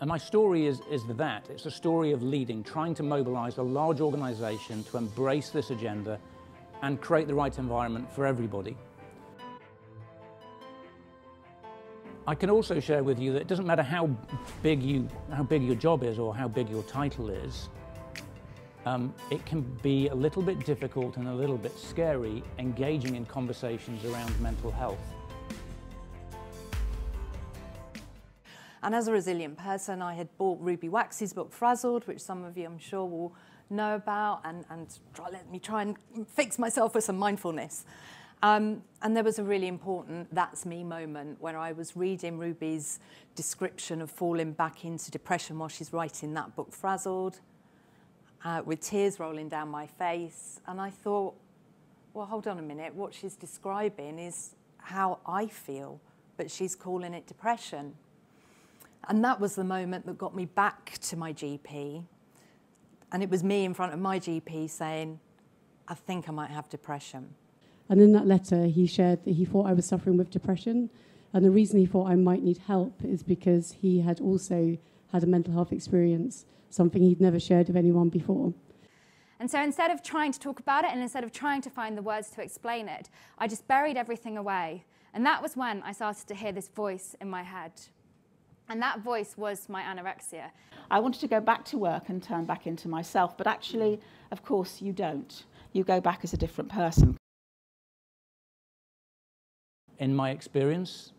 And my story is that. It's a story of leading, trying to mobilise a large organisation to embrace this agenda and create the right environment for everybody. I can also share with you that it doesn't matter how big your job is or how big your title is, it can be a little bit difficult and a little bit scary engaging in conversations around mental health. And as a resilient person, I had bought Ruby Wax's book Frazzled, which some of you I'm sure will know about, and let me try and fix myself with some mindfulness. And there was a really important that's me moment when I was reading Ruby's description of falling back into depression while she's writing that book Frazzled, with tears rolling down my face. And I thought, well, hold on a minute, what she's describing is how I feel, but she's calling it depression. And that was the moment that got me back to my GP. And it was me in front of my GP saying, I think I might have depression. And in that letter, he shared that he thought I was suffering with depression. And the reason he thought I might need help is because he had also had a mental health experience, something he'd never shared with anyone before. And so instead of trying to talk about it and instead of trying to find the words to explain it, I just buried everything away. And that was when I started to hear this voice in my head. And that voice was my anorexia. I wanted to go back to work and turn back into myself, but actually, of course, you don't. You go back as a different person. In my experience,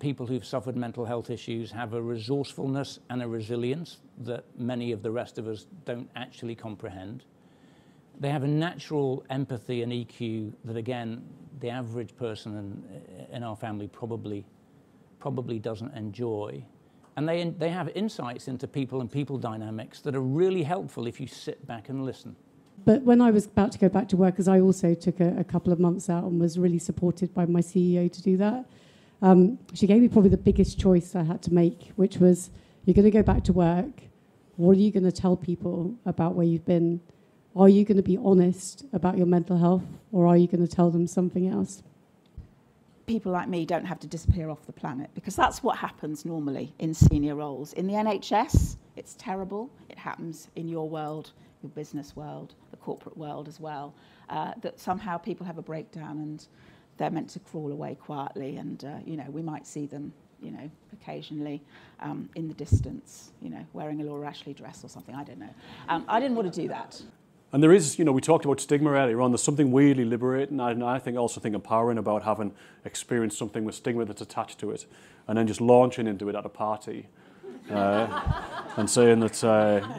people who've suffered mental health issues have a resourcefulness and a resilience that many of the rest of us don't actually comprehend. They have a natural empathy and EQ that, again, the average person in our family probably doesn't enjoy. And they have insights into people and people dynamics that are really helpful if you sit back and listen. But when I was about to go back to work, because I also took a couple of months out and was really supported by my CEO to do that, she gave me probably the biggest choice I had to make, which was, you're going to go back to work. What are you going to tell people about where you've been? Are you going to be honest about your mental health, or are you going to tell them something else? People like me don't have to disappear off the planet, because that's what happens normally in senior roles. In the NHS, it's terrible. It happens in your world, your business world, the corporate world as well, that somehow people have a breakdown and they're meant to crawl away quietly, and we might see them, occasionally in the distance, wearing a Laura Ashley dress or something. I don't know. I didn't want to do that. And there is, we talked about stigma earlier on. There's something weirdly liberating, and I also think empowering about having experienced something with stigma that's attached to it, and then just launching into it at a party, and saying that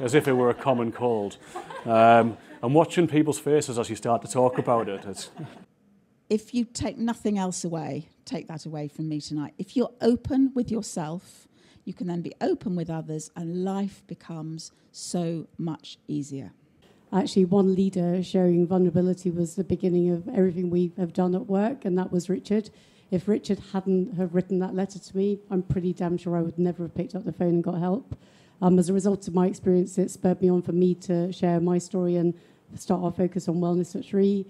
as if it were a common cold, and watching people's faces as you start to talk about it. If you take nothing else away, take that away from me tonight. If you're open with yourself, you can then be open with others, and life becomes so much easier. Actually, one leader sharing vulnerability was the beginning of everything we have done at work, and that was Richard. If Richard hadn't have written that letter to me, I'm pretty damn sure I would never have picked up the phone and got help. As a result of my experience, it spurred me on for me to share my story and start our focus on wellness at 3.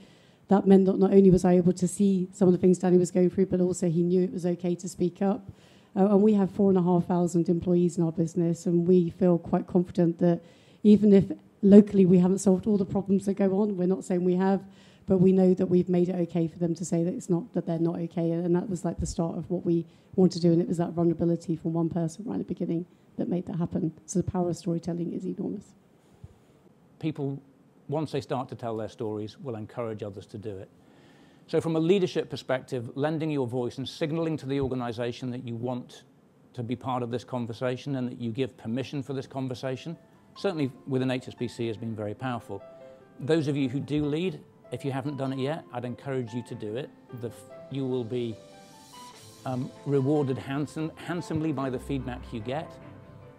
That meant that not only was I able to see some of the things Danny was going through, but also he knew it was okay to speak up. And we have 4,500 employees in our business, and we feel quite confident that even if locally we haven't solved all the problems that go on, we're not saying we have, but we know that we've made it okay for them to say that it's not, that they're not okay. And that was like the start of what we want to do, and it was that vulnerability from one person right at the beginning that made that happen. So the power of storytelling is enormous. People, once they start to tell their stories, will encourage others to do it. So from a leadership perspective, lending your voice and signalling to the organisation that you want to be part of this conversation and that you give permission for this conversation, certainly within HSBC, has been very powerful. Those of you who do lead, if you haven't done it yet, I'd encourage you to do it. You will be rewarded handsomely by the feedback you get.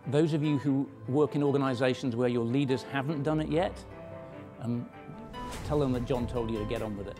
Those of you who work in organisations where your leaders haven't done it yet, tell them that John told you to get on with it.